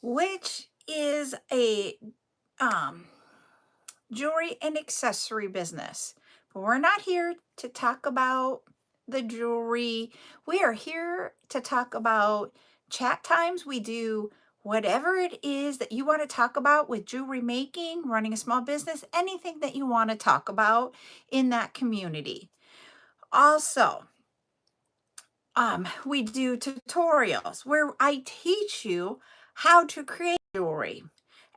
which is a um, jewelry and accessory business. But we're not here to talk about the jewelry. We are here to talk about chat times. We do whatever it is that you want to talk about with jewelry making, running a small business, anything that you want to talk about in that community. Also, we do tutorials where I teach you how to create jewelry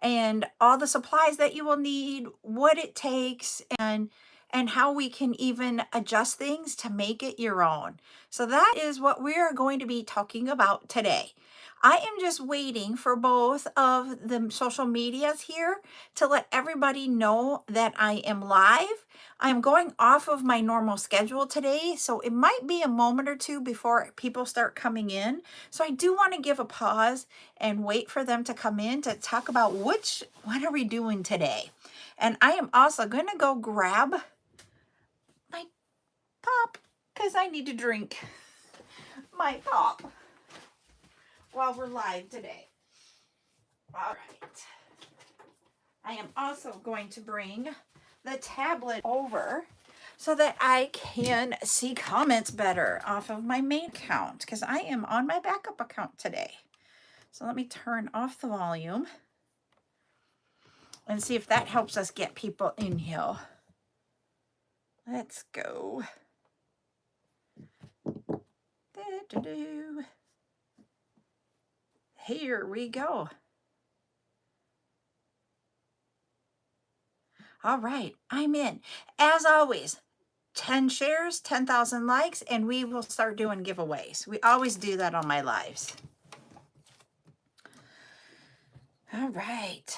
and all the supplies that you will need, what it takes, and how we can even adjust things to make it your own. So that is what we are going to be talking about today. I am just waiting for both of the social medias here to let everybody know that I am live. I'm going off of my normal schedule today, so it might be a moment or two before people start coming in. So I do want to give a pause and wait for them to come in to talk about what are we doing today. And I am also going to go grab my pop because I need to drink my pop while we're live today. All right. I am also going to bring the tablet over so that I can see comments better off of my main account because I am on my backup account today. So let me turn off the volume and see if that helps us get people in here. Let's go. Here we go. All right, I'm in. As always, 10 shares, 10,000 likes, and we will start doing giveaways. We always do that on my lives. All right.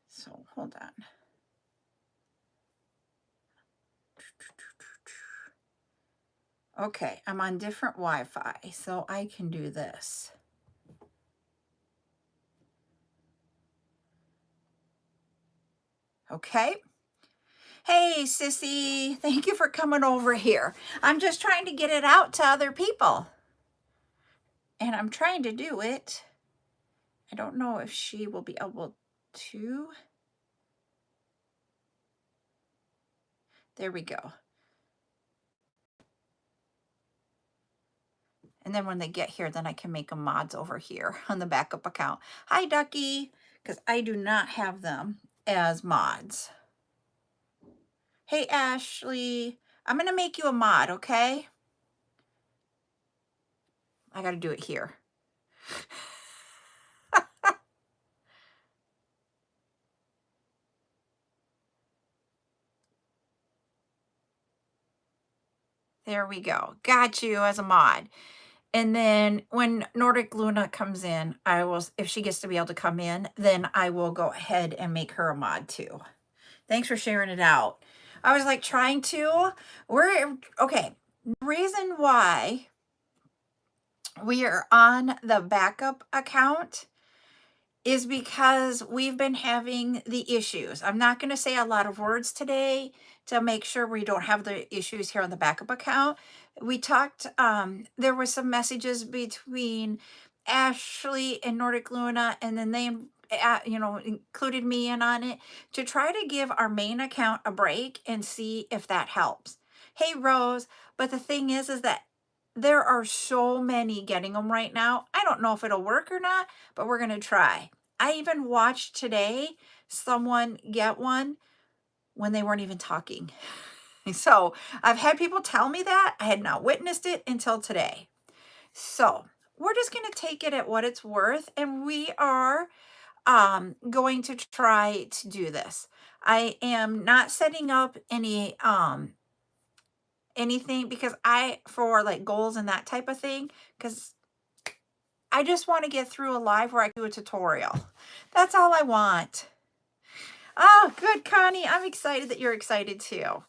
So hold on. Okay, I'm on different Wi-Fi, so I can do this. Okay. Hey, sissy, thank you for coming over here. I'm just trying to get it out to other people. And I'm trying to do it. I don't know if she will be able to. There we go. And then when they get here, then I can make them mods over here on the backup account. Hi, Ducky, because I do not have them as mods. Hey, Ashley, I'm going to make you a mod, okay? I got to do it here. There we go. Got you as a mod. And then when Nordic Luna comes in, I will, if she gets to be able to come in, then I will go ahead and make her a mod too. Thanks for sharing it out. I was like trying to, okay. The reason why we are on the backup account is because we've been having the issues. I'm not going to say a lot of words today to make sure we don't have the issues here on the backup account. We talked, there were some messages between Ashley and Nordic Luna, and then they included me in on it to try to give our main account a break and see if that helps. Hey, Rose, but the thing is that there are so many getting them right now. I don't know if it'll work or not, but we're going to try. I even watched today someone get one when they weren't even talking. So I've had people tell me that. I had not witnessed it until today. So we're just going to take it at what it's worth. And we are going to try to do this. I am not setting up any anything because for like goals and that type of thing, because I just want to get through a live where I do a tutorial. That's all I want. Oh, good, Connie. I'm excited that you're excited too.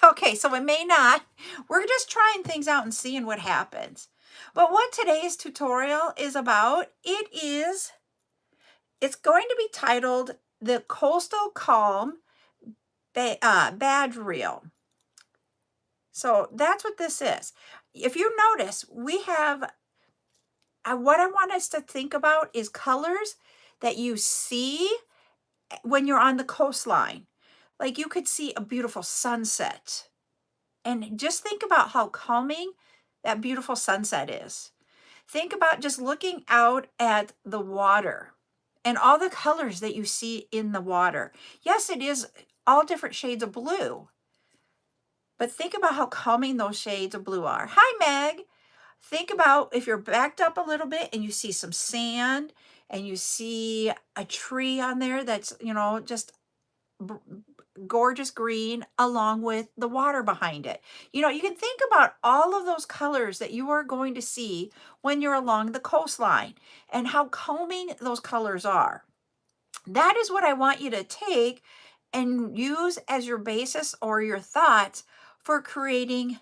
Okay, so it may not. We're just trying things out and seeing what happens. But what today's tutorial is about, it's going to be titled the Coastal Calm Badge Reel. So that's what this is. If you notice, we have, what I want us to think about is colors that you see when you're on the coastline. Like you could see a beautiful sunset. And just think about how calming that beautiful sunset is. Think about just looking out at the water and all the colors that you see in the water. Yes, it is all different shades of blue, but think about how calming those shades of blue are. Hi, Meg. Think about if you're backed up a little bit and you see some sand and you see a tree on there that's, just gorgeous green along with the water behind it. You can think about all of those colors that you are going to see when you're along the coastline and how calming those colors are. That is what I want you to take and use as your basis or your thoughts for creating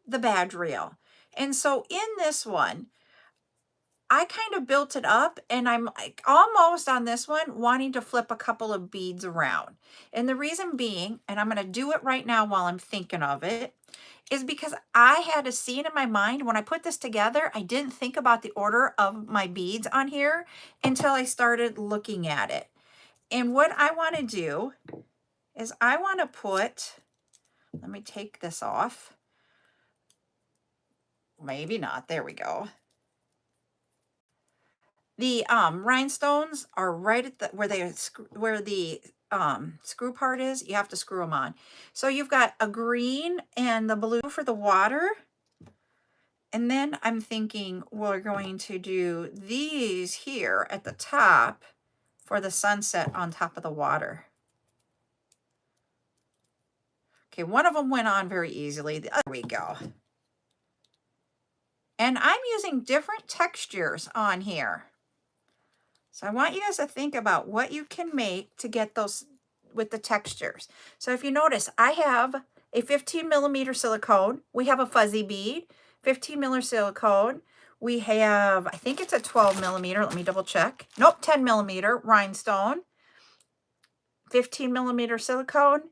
the badge reel. And so in this one, I kind of built it up, and I'm like almost on this one wanting to flip a couple of beads around. And the reason being, and I'm going to do it right now while I'm thinking of it, is because I had a scene in my mind when I put this together. I didn't think about the order of my beads on here until I started looking at it. And what I want to do is I want to put, let me take this off. Maybe not. There we go. The rhinestones are right at the where the screw part is. You have to screw them on. So you've got a green and the blue for the water. And then I'm thinking we're going to do these here at the top for the sunset on top of the water. Okay, one of them went on very easily. There we go. And I'm using different textures on here. So I want you guys to think about what you can make to get those with the textures. So if you notice, I have a 15 millimeter silicone. We have a fuzzy bead, 15 millimeter silicone. We have, I think it's a 12 millimeter. Let me double check. Nope, 10 millimeter rhinestone, 15 millimeter silicone,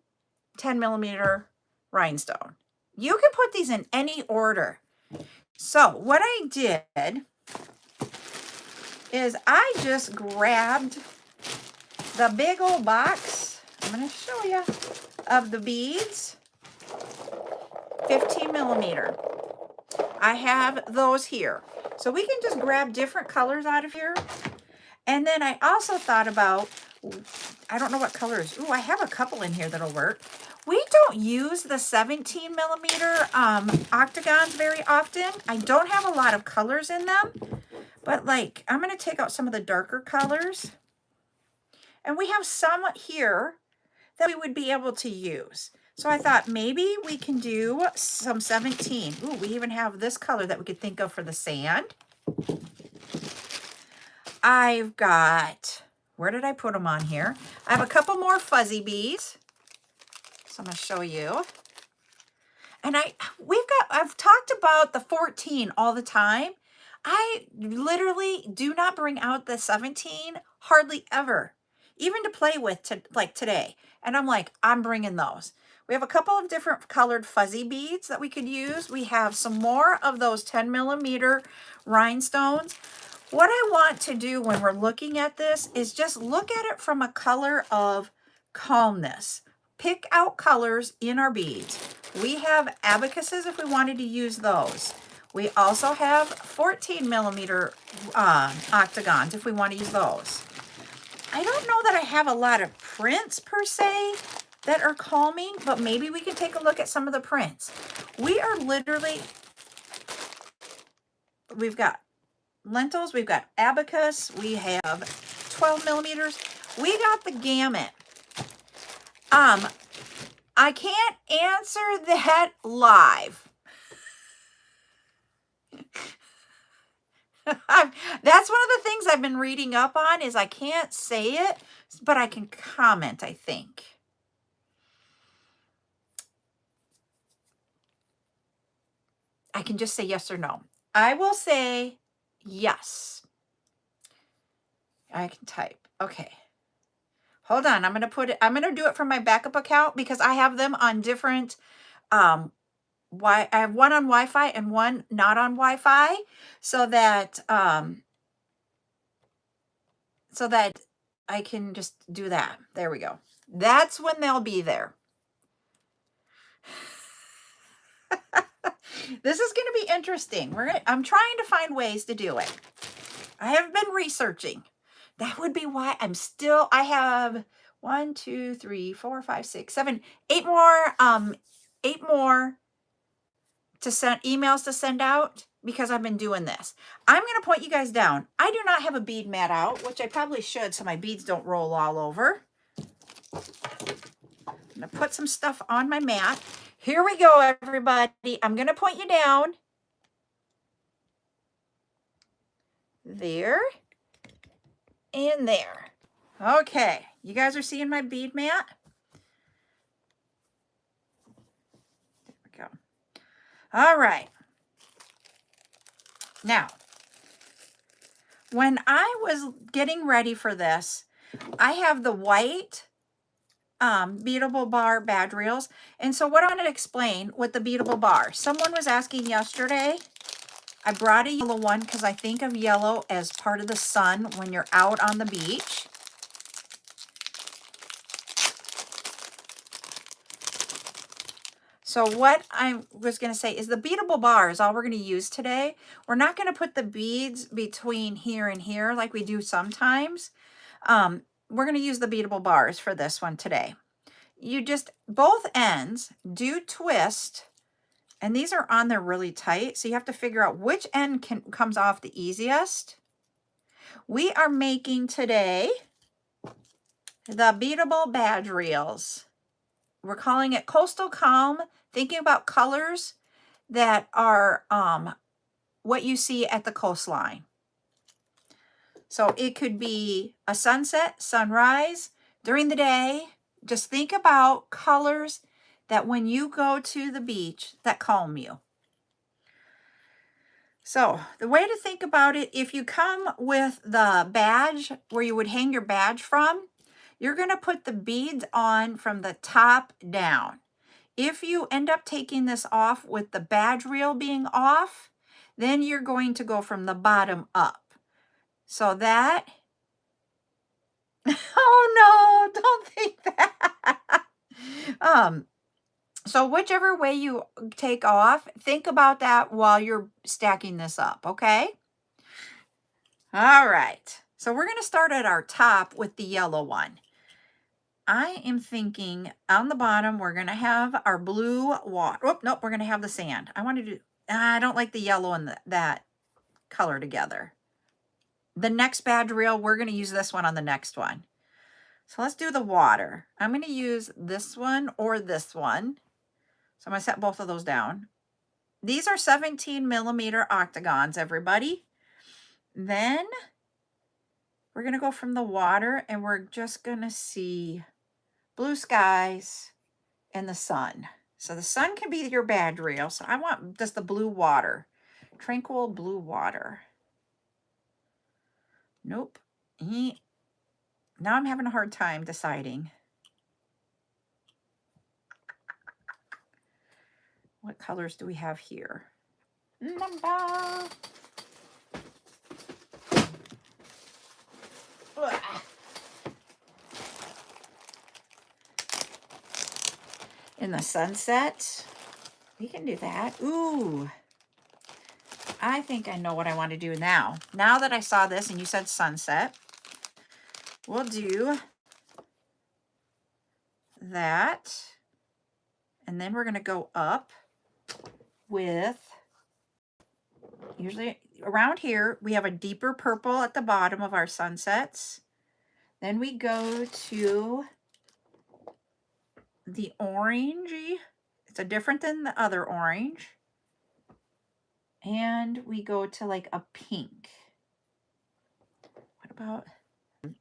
10 millimeter rhinestone. You can put these in any order. So what I did is I just grabbed the big old box, I'm going to show you, of the beads, 15 millimeter. I have those here. So we can just grab different colors out of here. And then I also thought about, I don't know what colors. Ooh, I have a couple in here that'll work. We don't use the 17 millimeter octagons very often. I don't have a lot of colors in them. But like, I'm going to take out some of the darker colors. And we have some here that we would be able to use. So I thought maybe we can do some 17. Ooh, we even have this color that we could think of for the sand. I've got, where did I put them on here? I have a couple more fuzzy beads. So I'm going to show you. And I've talked about the 14 all the time. I literally do not bring out the 17 hardly ever, even to play with like today. And I'm like, I'm bringing those. We have a couple of different colored fuzzy beads that we could use. We have some more of those 10 millimeter rhinestones. What I want to do when we're looking at this is just look at it from a color of calmness. Pick out colors in our beads. We have abacuses if we wanted to use those. We also have 14 millimeter octagons if we want to use those. I don't know that I have a lot of prints per se that are calming, but maybe we can take a look at some of the prints. We are literally, we've got lentils, we've got abacus, we have 12 millimeters. We got the gamut. I can't answer that live. That's one of the things I've been reading up on is I can't say it, but I can comment, I think. I can just say yes or no. I will say yes. I can type. Okay. Hold on. I'm going to do it from my backup account because I have them on different I have one on Wi-Fi and one not on Wi-Fi, so that I can just do that. There we go. That's when they'll be there. This is going to be interesting. I'm trying to find ways to do it. I have been researching. That would be why I have 1, 2, 3, 4, 5, 6, 7, 8 more, 8 more to send emails to send out because I've been doing this. I'm going to point you guys down. I do not have a bead mat out, which I probably should so my beads don't roll all over. I'm going to put some stuff on my mat. Here we go, everybody. I'm going to point you down. There. And there. Okay. You guys are seeing my bead mat? There we go. All right. Now, when I was getting ready for this, I have the white beadable bar badge reels. And so what I want to explain with the beadable bar, someone was asking yesterday, I brought a yellow one because I think of yellow as part of the sun when you're out on the beach. So what I was going to say is the beadable bar is all we're going to use today. We're not going to put the beads between here and here like we do sometimes. We're going to use the beadable bars for this one today. You just, both ends do twist, and these are on there really tight, so you have to figure out which end comes off the easiest. We are making today the beadable badge reels. We're calling it Coastal Calm, thinking about colors that are what you see at the coastline. So it could be a sunset, sunrise, during the day. Just think about colors that when you go to the beach that calm you. So the way to think about it, if you come with the badge where you would hang your badge from, you're going to put the beads on from the top down. If you end up taking this off with the badge reel being off, then you're going to go from the bottom up. So that, oh no, don't think that. So whichever way you take off, think about that while you're stacking this up, okay? All right. So we're going to start at our top with the yellow one. I am thinking on the bottom, we're going to have our blue water. Oh, nope, we're going to have the sand. I don't like the yellow and that color together. The next badge reel, we're going to use this one on the next one. So let's do the water. I'm going to use this one or this one. So I'm going to set both of those down. These are 17 millimeter octagons, everybody. Then we're going to go from the water and we're just going to see blue skies and the sun. So the sun can be your badge reel. So I want just the blue water, tranquil blue water. Nope. Now I'm having a hard time deciding. What colors do we have here? Number. In the sunset, we can do that. Ooh, I think I know what I want to do now. Now that I saw this and you said sunset, we'll do that. And then we're going to go up with, usually around here, we have a deeper purple at the bottom of our sunsets. Then we go to the orangey. It's a different than the other orange. And we go to like a pink. What about,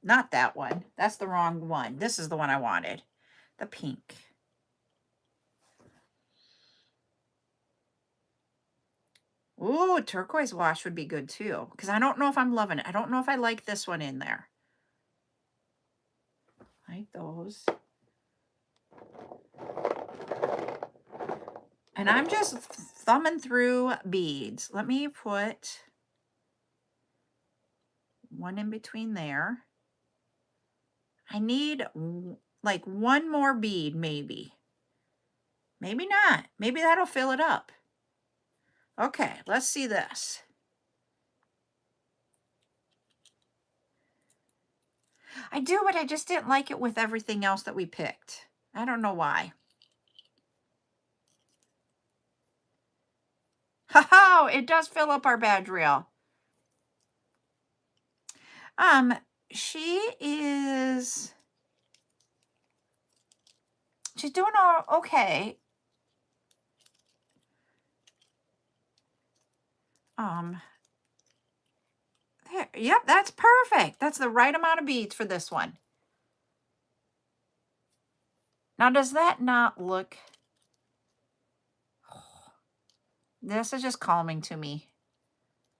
not that one. That's the wrong one. This is the one I wanted. The pink. Ooh, turquoise wash would be good too. Because I don't know if I'm loving it. I don't know if I like this one in there. Like those. And I'm just thumbing through beads. Let me put one in between there. I need like one more bead, maybe. Maybe not. Maybe that'll fill it up. Okay, let's see this. I do, but I just didn't like it with everything else that we picked. I don't know why. Ha-ha! It does fill up our badge reel. She is... She's doing all okay. There, yep, that's perfect. That's the right amount of beads for this one. Now, does that not look... This is just calming to me.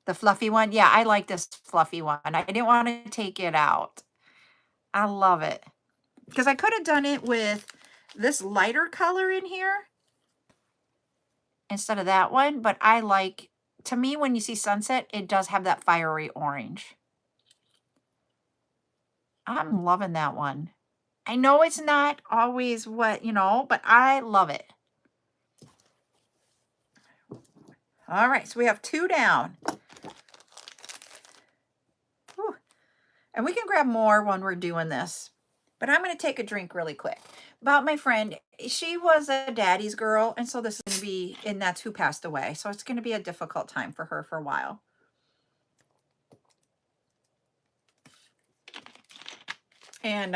The fluffy one? Yeah, I like this fluffy one. I didn't want to take it out. I love it. Because I could have done it with this lighter color in here instead of that one. But I like, to me, when you see sunset, it does have that fiery orange. I'm loving that one. I know it's not always what, you know, but I love it. All right, so we have 2 down. Whew. And we can grab more when we're doing this. But I'm going to take a drink really quick. About my friend, she was a daddy's girl, and so this is going to be, and that's who passed away. So it's going to be a difficult time for her for a while. And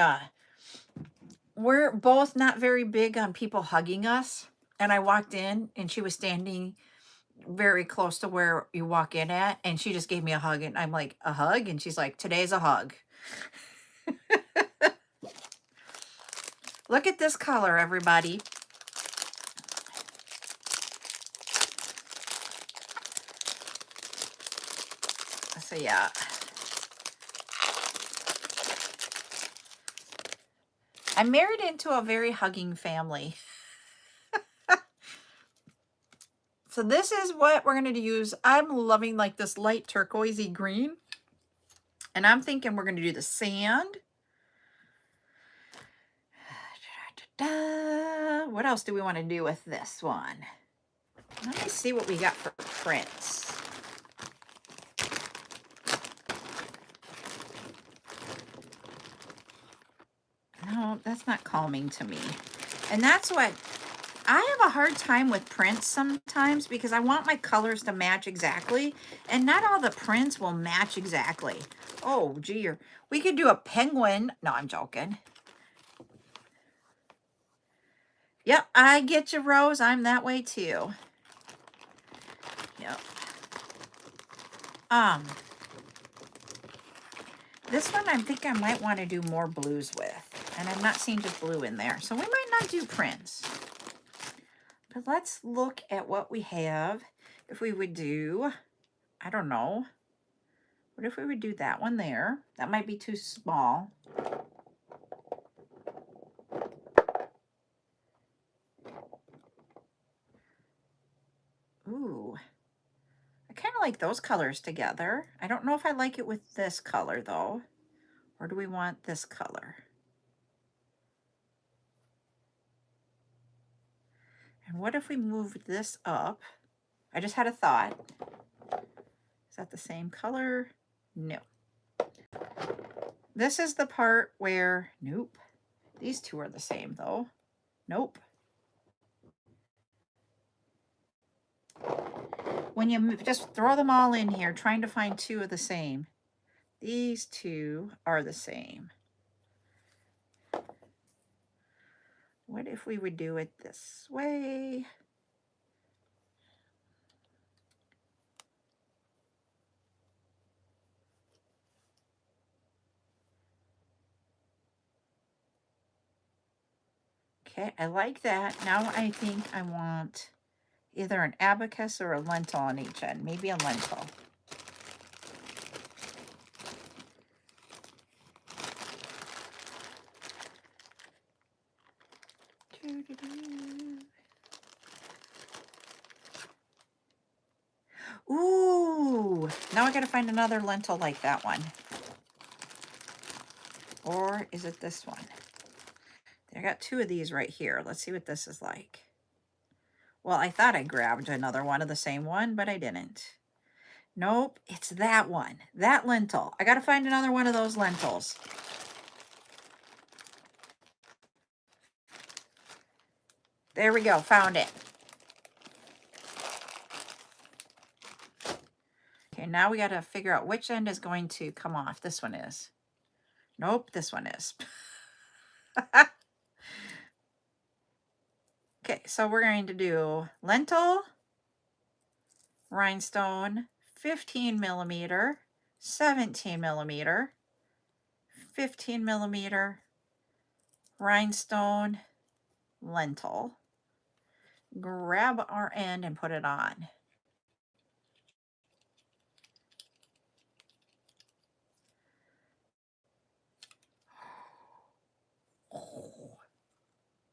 we're both not very big on people hugging us. And I walked in, and she was standing very close to where you walk in at, and she just gave me a hug, and I'm like, a hug? And she's like, today's a hug. Look at this color, everybody. So yeah. I'm married into a very hugging family. So this is what we're going to use. I'm loving like this light turquoisey green. And I'm thinking we're going to do the sand. What else do we want to do with this one? Let me see what we got for prints. No, that's not calming to me. And that's what, I have a hard time with prints sometimes because I want my colors to match exactly. And not all the prints will match exactly. Oh, gee, we could do a penguin. No, I'm joking. Yep, I get you, Rose. I'm that way too. Yep. This one I think I might want to do more blues with. And I'm not seeing just blue in there. So we might not do prints. But let's look at what we have. If we would do, I don't know. What if we would do that one there? That might be too small. Ooh. I kind of like those colors together. I don't know if I like it with this color though. Or do we want this color? And what if we moved this up? I just had a thought. Is that the same color? No. This is the part where, nope. These two are the same though. Nope. When you just throw them all in here, trying to find 2 of the same. These 2 are the same. What if we would do it this way? Okay, I like that. Now I think I want either an abacus or a lentil on each end. Maybe a lentil. Ooh, now I gotta find another lentil like that one. Or is it this one? I got two of these right here. Let's see what this is like. Well, I thought I grabbed another one of the same one, but I didn't. Nope, it's that one. That lentil. I gotta find another one of those lentils. There we go, found it. Okay, now we gotta figure out which end is going to come off. This one is. Nope, this one is. Okay, so we're going to do lentil, rhinestone, 15 millimeter, 17 millimeter, 15 millimeter, rhinestone, lentil. Grab our end and put it on.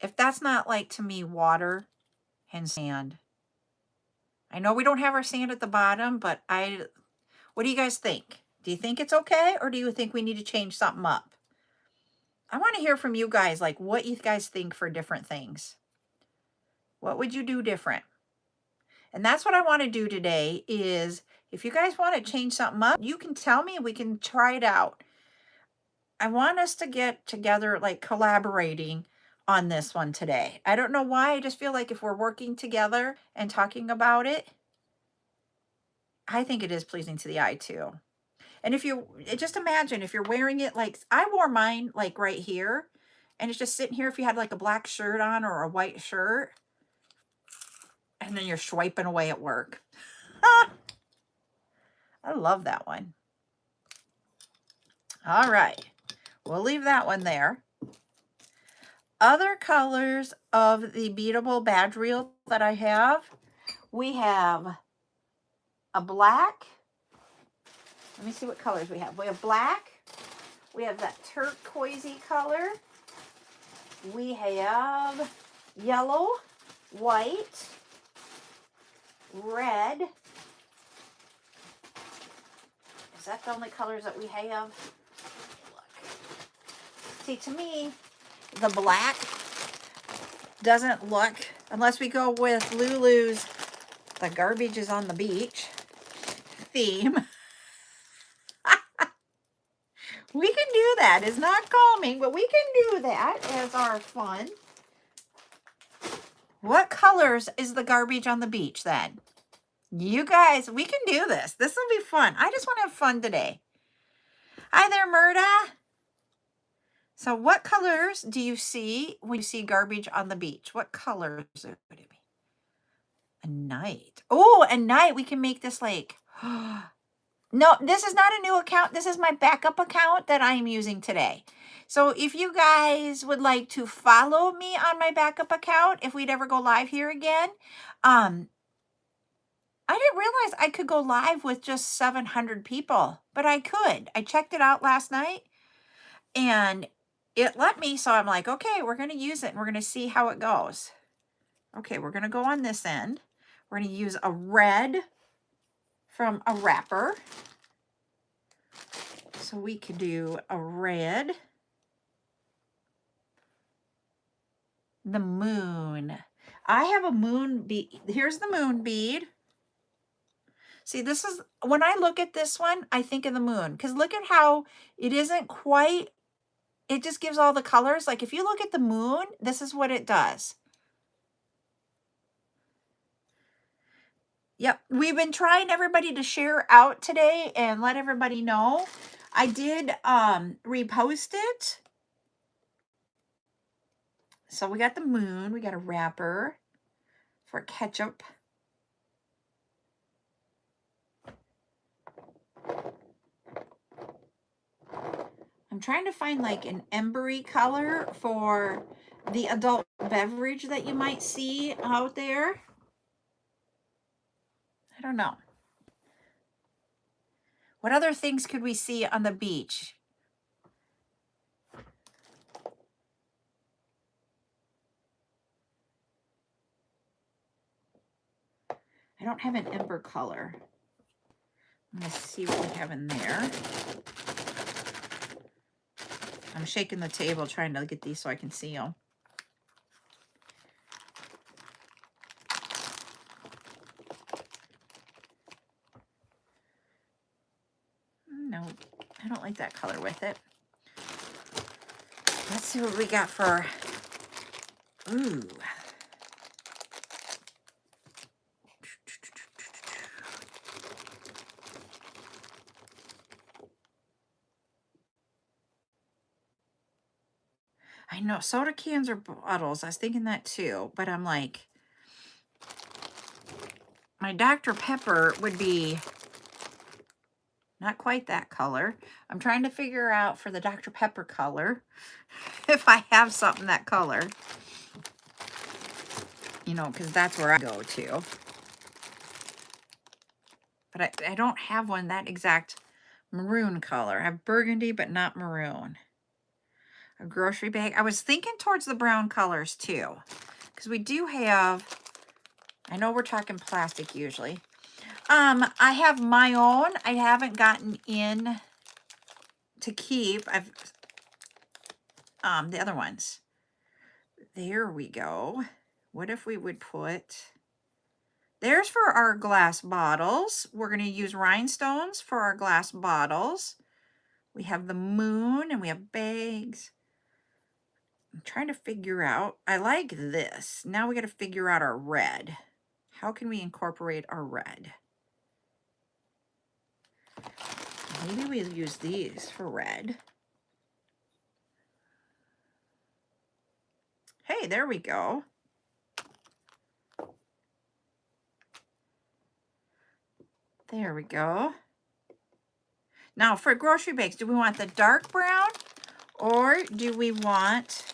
If that's not like, to me, water and sand. I know we don't have our sand at the bottom, but what do you guys think? Do you think it's okay, or do you think we need to change something up? I want to hear from you guys, like what you guys think for different things. What would you do different? And that's what I want to do today is, if you guys want to change something up, you can tell me and we can try it out. I want us to get together, like collaborating on this one today. I don't know why. I just feel like if we're working together and talking about it, I think it is pleasing to the eye too. And if you just imagine if you're wearing it, like I wore mine like right here, and it's just sitting here. If you had like a black shirt on or a white shirt, and then you're swiping away at work. Ah, I love that one. All right, we'll leave that one there. Other colors of the beadable badge reel that I have, we have a black. Let me see what colors we have. We have black. We have that turquoisey color. We have yellow, white, red. Is that the only colors that we have? Look. See, to me, the black doesn't look, unless we go with Lulu's The Garbage is on the Beach theme. We can do that. It's not calming, but we can do that as our fun. What colors is the garbage on the beach then? You guys, we can do this. This will be fun. I just want to have fun today. Hi there, Murda. So what colors do you see when you see garbage on the beach? What colors would it be? A night. Oh, a night. We can make this like... No, this is not a new account. This is my backup account that I'm using today. So if you guys would like to follow me on my backup account, if we'd ever go live here again, I didn't realize I could go live with just 700 people, but I could. I checked it out last night and it let me. So I'm like, okay, we're going to use it and we're going to see how it goes. Okay, we're going to go on this end. We're going to use a red from a wrapper. So we could do a red. The moon. I have a moon bead. Here's the moon bead. See, this is, when I look at this one, I think of the moon. Because look at how it isn't quite, it just gives all the colors. Like if you look at the moon, this is what it does. Yep, we've been trying everybody to share out today and let everybody know. I did repost it. So we got the moon, we got a wrapper for ketchup. I'm trying to find like an embery color for the adult beverage that you might see out there. I don't know. What other things could we see on the beach? I don't have an ember color. I'm going to see what we have in there. I'm shaking the table trying to get these so I can see them. No, I don't like that color with it. Let's see what we got for, ooh. I know, soda cans or bottles. I was thinking that too, but I'm like, my Dr. Pepper would be not quite that color. I'm trying to figure out for the Dr. Pepper color, if I have something that color, you know, because that's where I go to. But I don't have one that exact maroon color. I have burgundy, but not maroon. A grocery bag. I was thinking towards the brown colors too, because we do have, I know we're talking plastic usually. I have my own. I haven't gotten in to keep. I've the other ones. There we go. What if we would put, there's for our glass bottles. We're going to use rhinestones for our glass bottles. We have the moon and we have bags. I'm trying to figure out, I like this. Now we got to figure out our red. How can we incorporate our red? Maybe we'll use these for red. Hey, there we go. There we go. Now for grocery bags, do we want the dark brown or do we want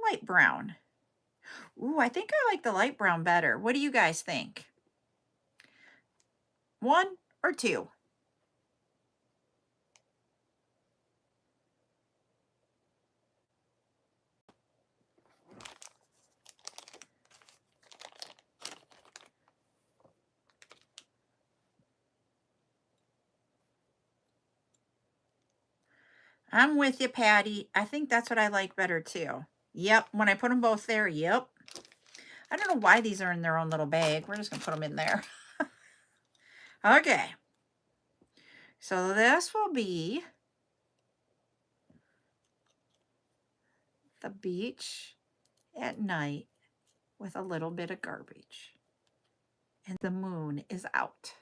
light brown? Ooh, I think I like the light brown better. What do you guys think? 1 or 2? I'm with you, Patty. I think that's what I like better too. Yep, when I put them both there, yep. I don't know why these are in their own little bag. We're just going to put them in there. Okay. So this will be the beach at night with a little bit of garbage. And the moon is out.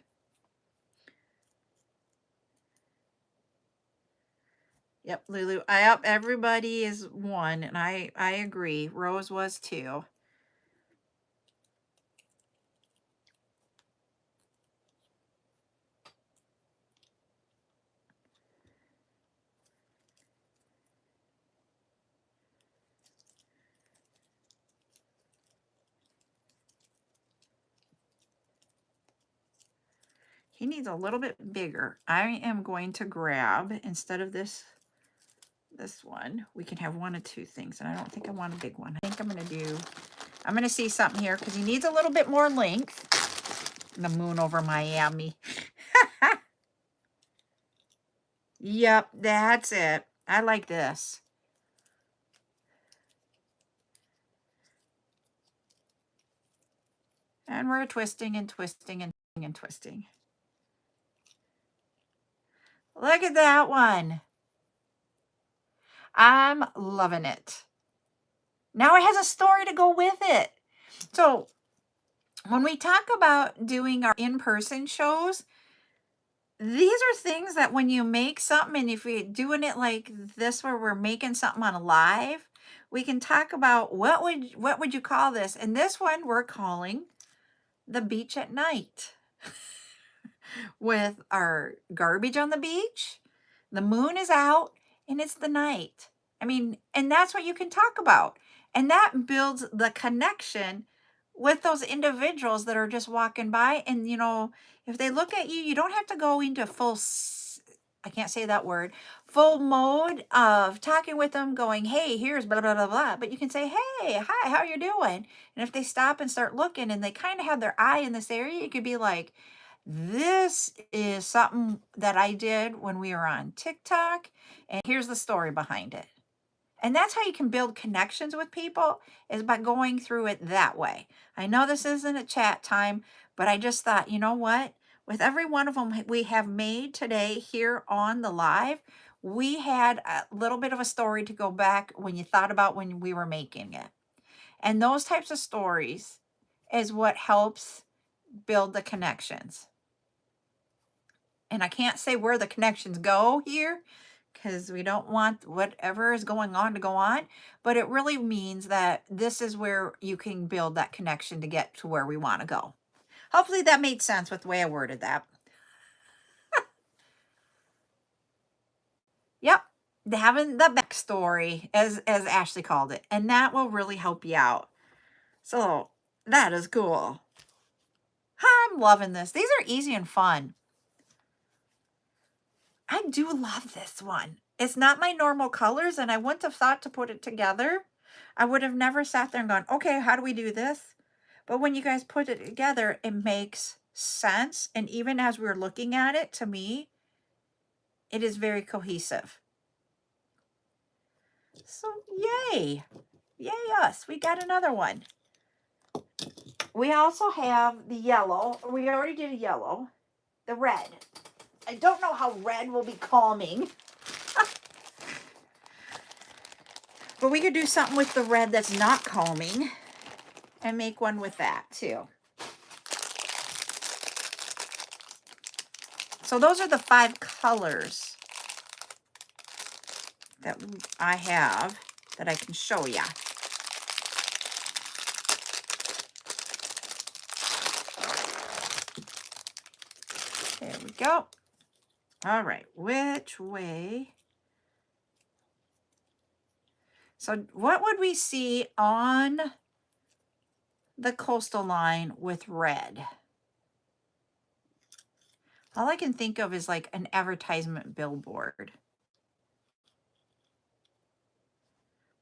Yep, Lulu. Yep, everybody is 1, and I agree. Rose was 2. He needs a little bit bigger. I am going to grab, instead of this one, we can have 1 of 2 things, and I don't think I want a big one. I think I'm going to see something here because he needs a little bit more length. The moon over Miami. Yep, that's it. I like this. And we're twisting and twisting and twisting. Look at that one. I'm loving it. Now it has a story to go with it. So when we talk about doing our in-person shows, these are things that when you make something, and if we're doing it like this, where we're making something on a live, we can talk about what would you call this? And this one we're calling the beach at night. With our garbage on the beach, the moon is out, and it's the night. I mean, and that's what you can talk about. And that builds the connection with those individuals that are just walking by. And, you know, if they look at you, you don't have to go into full, I can't say that word, full mode of talking with them going, hey, here's blah, blah, blah, blah. But you can say, hey, hi, how you doing? And if they stop and start looking and they kind of have their eye in this area, you could be like, This is something that I did when we were on TikTok, and here's the story behind it. And that's how you can build connections with people, is by going through it that way. I know this isn't a chat time, but I just thought, you know what? With every one of them we have made today here on the live, we had a little bit of a story to go back when you thought about when we were making it. And those types of stories is what helps build the connections. And I can't say where the connections go here because we don't want whatever is going on to go on, but it really means that this is where you can build that connection to get to where we want to go. Hopefully that made sense with the way I worded that. Yep, having the backstory, as Ashley called it, and that will really help you out. So that is cool. I'm loving this. These are easy and fun. I do love this one. It's not my normal colors, and I wouldn't have thought to put it together. I would have never sat there and gone, okay, how do we do this? But when you guys put it together, it makes sense. And even as we're looking at it, to me, it is very cohesive. So yay. Yay us. We got another one. We also have the yellow. We already did a yellow. The red. I don't know how red will be calming. But we could do something with the red that's not calming and make one with that too. So those are the 5 colors that I have that I can show you. There we go. All right, which way? So what would we see on the coastal line with red? All I can think of is like an advertisement billboard.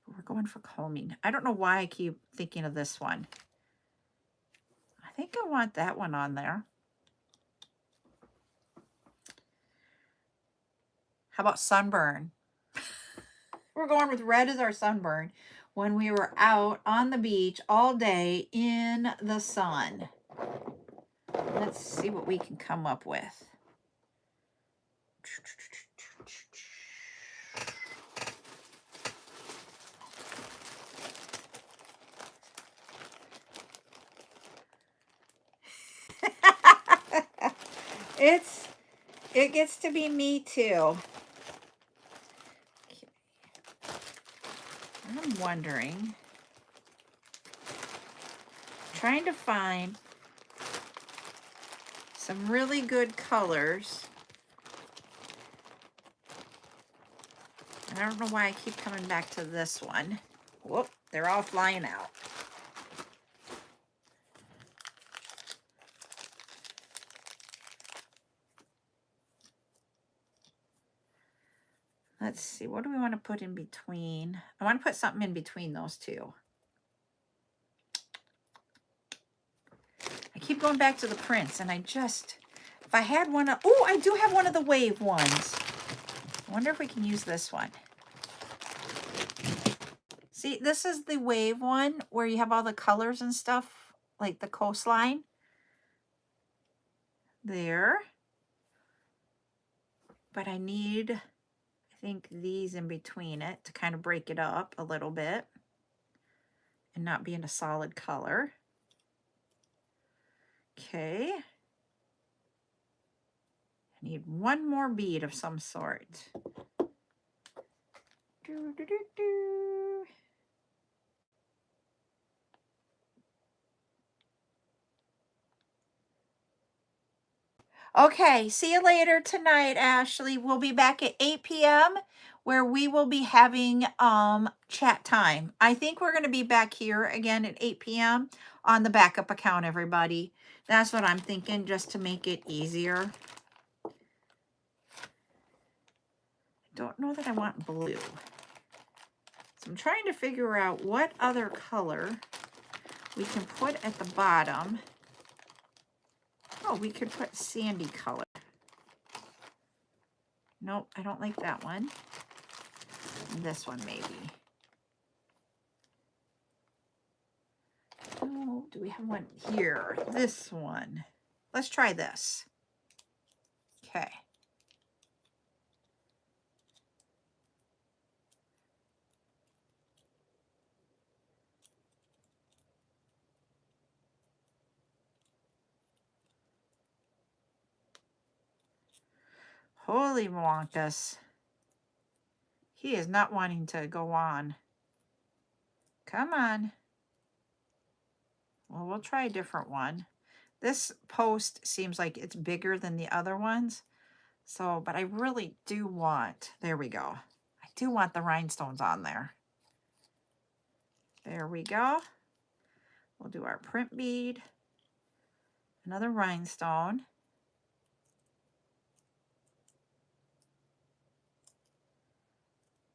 We're going for calming. I don't know why I keep thinking of this one. I think I want that one on there. How about sunburn? We're going with red as our sunburn when we were out on the beach all day in the sun. Let's see what we can come up with. It gets to be me too. I'm wondering, trying to find some really good colors. I don't know why I keep coming back to this one. Whoop, they're all flying out. Let's see, what do we want to put in between? I want to put something in between those two. I keep going back to the prints, and I just, if I had one of, oh, I do have one of the wave ones. I wonder if we can use this one. See, this is the wave one where you have all the colors and stuff, like the coastline. There. But I need, I think, these in between it to kind of break it up a little bit and not be in a solid color. Okay. I need one more bead of some sort. Do, do, do, do. Okay, see you later tonight, Ashley. We'll be back at 8 p.m. where we will be having chat time. I think we're going to be back here again at 8 p.m. on the backup account, everybody. That's what I'm thinking, just to make it easier. Don't know that I want blue. So I'm trying to figure out what other color we can put at the bottom. Oh, we could put sandy color. Nope, I don't like that one. This one maybe. Oh, do we have one here? This one. Let's try this. Okay. Holy Wonkus. He is not wanting to go on. Come on. Well, we'll try a different one. This post seems like it's bigger than the other ones. So, but I really do want, there we go. I do want the rhinestones on there. There we go. We'll do our print bead. Another rhinestone.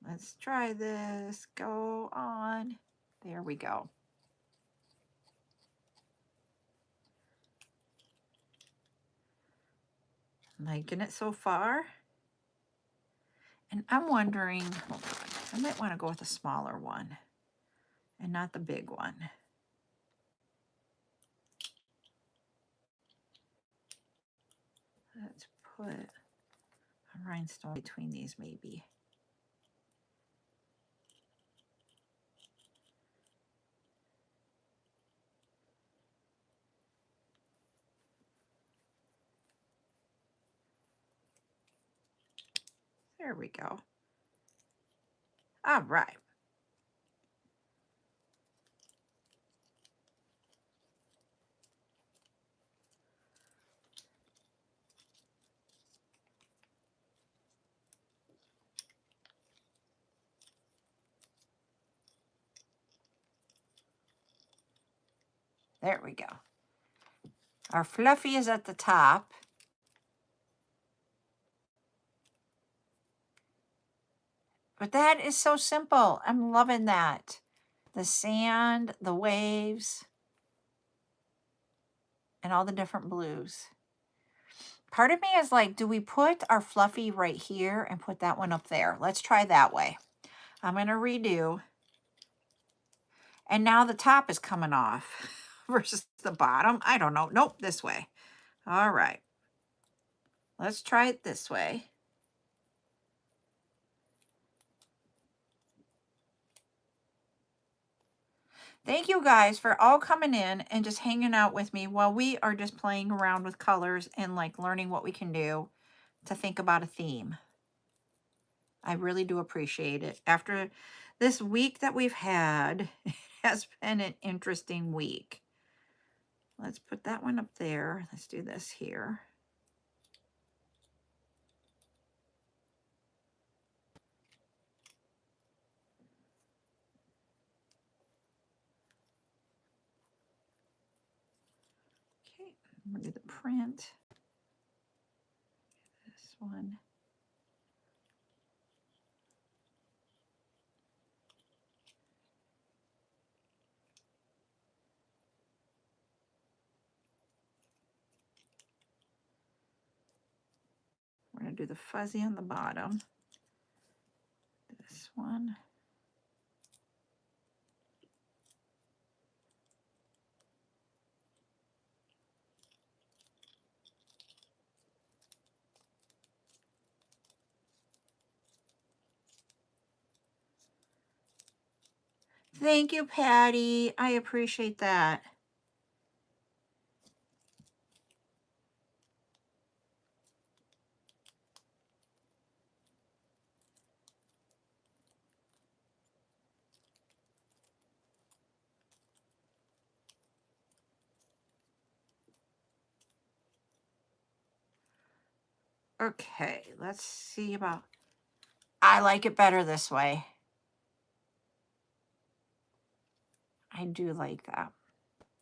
Let's try this. Go on. There we go. Liking it so far. And I'm wondering, hold on, I might want to go with a smaller one and not the big one. Let's put a rhinestone between these maybe. There we go. All right. There we go. Our fluffy is at the top. But that is so simple. I'm loving that. The sand, the waves, and all the different blues. Part of me is like, do we put our fluffy right here and put that one up there? Let's try that way. I'm going to redo. And now the top is coming off versus the bottom. I don't know. Nope, this way. All right. Let's try it this way. Thank you guys for all coming in and just hanging out with me while we are just playing around with colors and like learning what we can do to think about a theme. I really do appreciate it. After this week that we've had, it has been an interesting week. Let's put that one up there. Let's do this here. Okay, I'm going to do the print. This one. We're going to do the fuzzy on the bottom. This one. Thank you, Patty. I appreciate that. Okay, let's see about... I like it better this way. I do like that.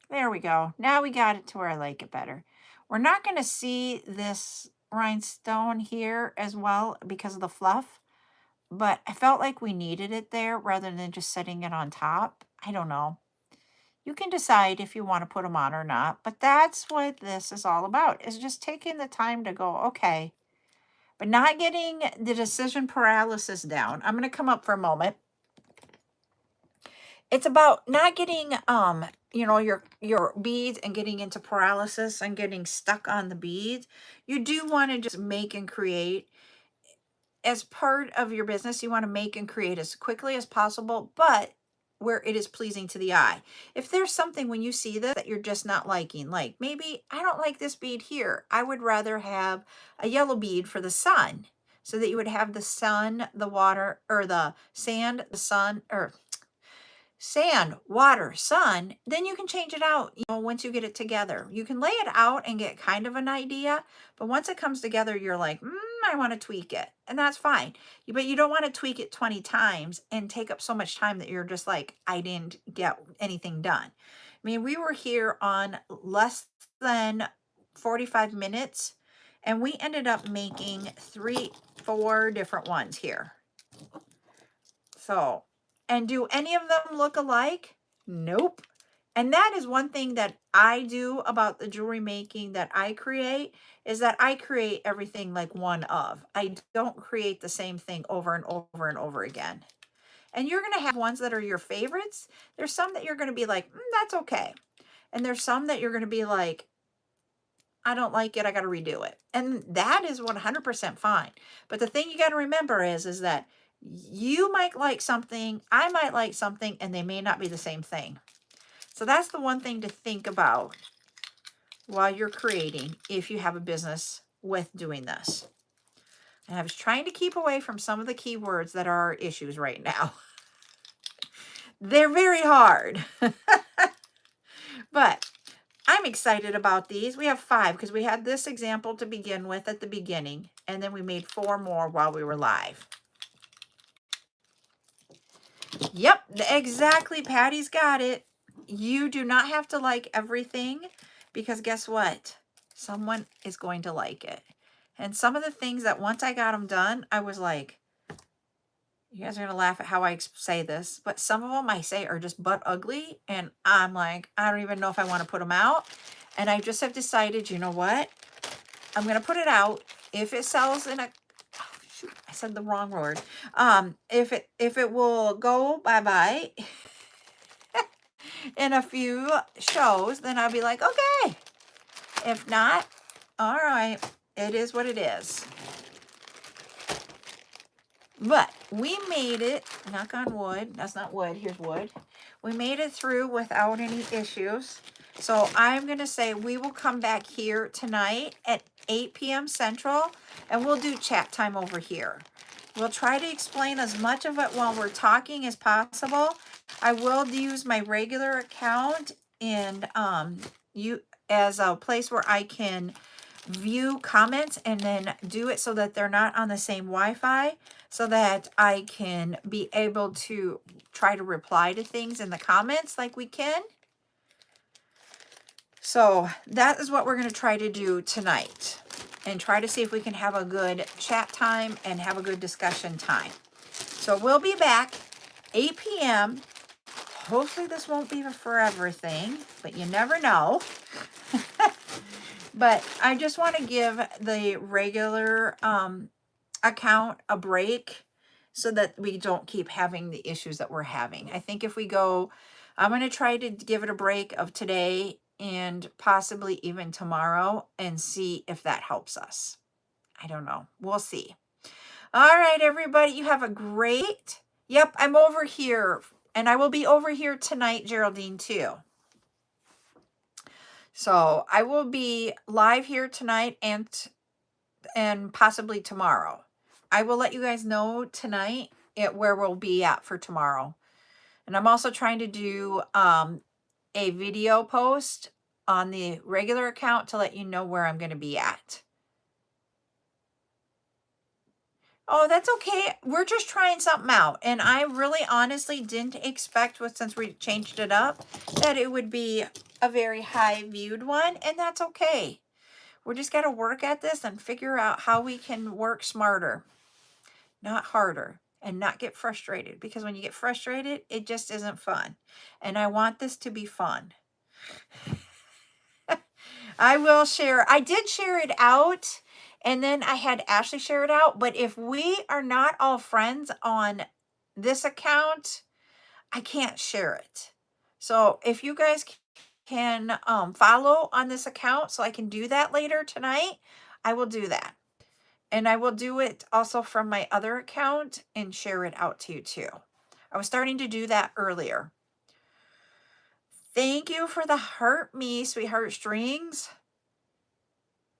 There we go. Now we got it to where I like it better. We're not going to see this rhinestone here as well because of the fluff, but I felt like we needed it there rather than just setting it on top. I don't know. You can decide if you want to put them on or not, but that's what this is all about, is just taking the time to go, okay, but not getting the decision paralysis down. I'm going to come up for a moment. It's about not getting your beads and getting into paralysis and getting stuck on the beads. You do want to just make and create as part of your business. You want to make and create as quickly as possible, but where it is pleasing to the eye. If there's something when you see that you're just not liking, like maybe I don't like this bead here, I would rather have a yellow bead for the sun, so that you would have the sun, the water, or the sand, the sun, or sand, water, sun, then you can change it out, once you get it together. You can lay it out and get kind of an idea, but once it comes together, you're like, I want to tweak it, and that's fine. But you don't want to tweak it 20 times and take up so much time that you're just like, I didn't get anything done. I mean, we were here on less than 45 minutes, and we ended up making 4 different ones here. So, and do any of them look alike? Nope. And that is one thing that I do about the jewelry making that I create, is that I create everything like one of. I don't create the same thing over and over and over again. And you're going to have ones that are your favorites. There's some that you're going to be like, that's okay. And there's some that you're going to be like, I don't like it, I got to redo it. And that is 100% fine. But the thing you got to remember is that you might like something, I might like something, and they may not be the same thing. So that's the one thing to think about while you're creating, if you have a business with doing this. And I was trying to keep away from some of the keywords that are issues right now. They're very hard. But I'm excited about these. We have 5 because we had this example to begin with at the beginning, and then we made 4 more while we were live. Yep, exactly. Patty's got it. You do not have to like everything, because guess what? Someone is going to like it. And some of the things that once I got them done, I was like, you guys are going to laugh at how I say this, but some of them I say are just butt ugly. And I'm like, I don't even know if I want to put them out. And I just have decided, you know what? I'm going to put it out. If it sells in a, oh, shoot, I said the wrong word. If it will go bye-bye in a few shows, then I'll be like, okay. If not, all right, it is what it is. But we made it, knock on wood. That's not wood, here's wood. We made it through without any issues. So I'm going to say we will come back here tonight at 8 p.m. Central, and we'll do chat time over here. We'll try to explain as much of it while we're talking as possible. I will use my regular account and you as a place where I can view comments and then do it so that they're not on the same Wi-Fi, so that I can be able to try to reply to things in the comments like we can. So that is what we're going to try to do tonight, and try to see if we can have a good chat time and have a good discussion time. So we'll be back 8 p.m. Hopefully this won't be a forever thing, but you never know. But I just want to give the regular account a break, so that we don't keep having the issues that we're having. I think if we go, I'm going to try to give it a break of today and possibly even tomorrow, and see if that helps us. I don't know. We'll see. All right, everybody, you have a great, yep, I'm over here, and I will be over here tonight, Geraldine, too. So I will be live here tonight and possibly tomorrow. I will let you guys know tonight where we'll be at for tomorrow. And I'm also trying to do a video post on the regular account to let you know where I'm going to be at. Oh, that's okay. We're just trying something out. And I really honestly didn't expect, since we changed it up, that it would be a very high viewed one. And that's okay. We're just got to work at this and figure out how we can work smarter, not harder. and not get frustrated, because when you get frustrated, it just isn't fun. And I want this to be fun. I will share. I did share it out, and then I had Ashley share it out. But if we are not all friends on this account, I can't share it. So if you guys can follow on this account so I can do that later tonight, I will do that. And I will do it also from my other account and share it out to you too. I was starting to do that earlier. Thank you for the heart me, sweetheart strings.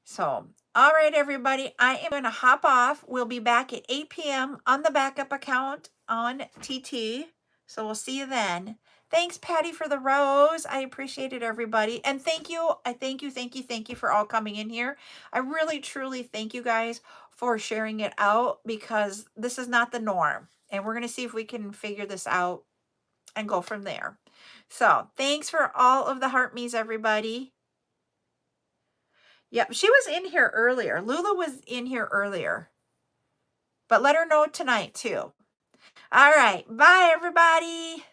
So, all right, everybody, I am going to hop off. We'll be back at 8 p.m. on the backup account on TT. So we'll see you then. Thanks, Patty, for the rose. I appreciate it, everybody. And thank you. I thank you for all coming in here. I really, truly thank you guys for sharing it out, because this is not the norm. And we're going to see if we can figure this out and go from there. So thanks for all of the heart me's, everybody. Yep, she was in here earlier. Lula was in here earlier. But let her know tonight, too. All right. Bye, everybody.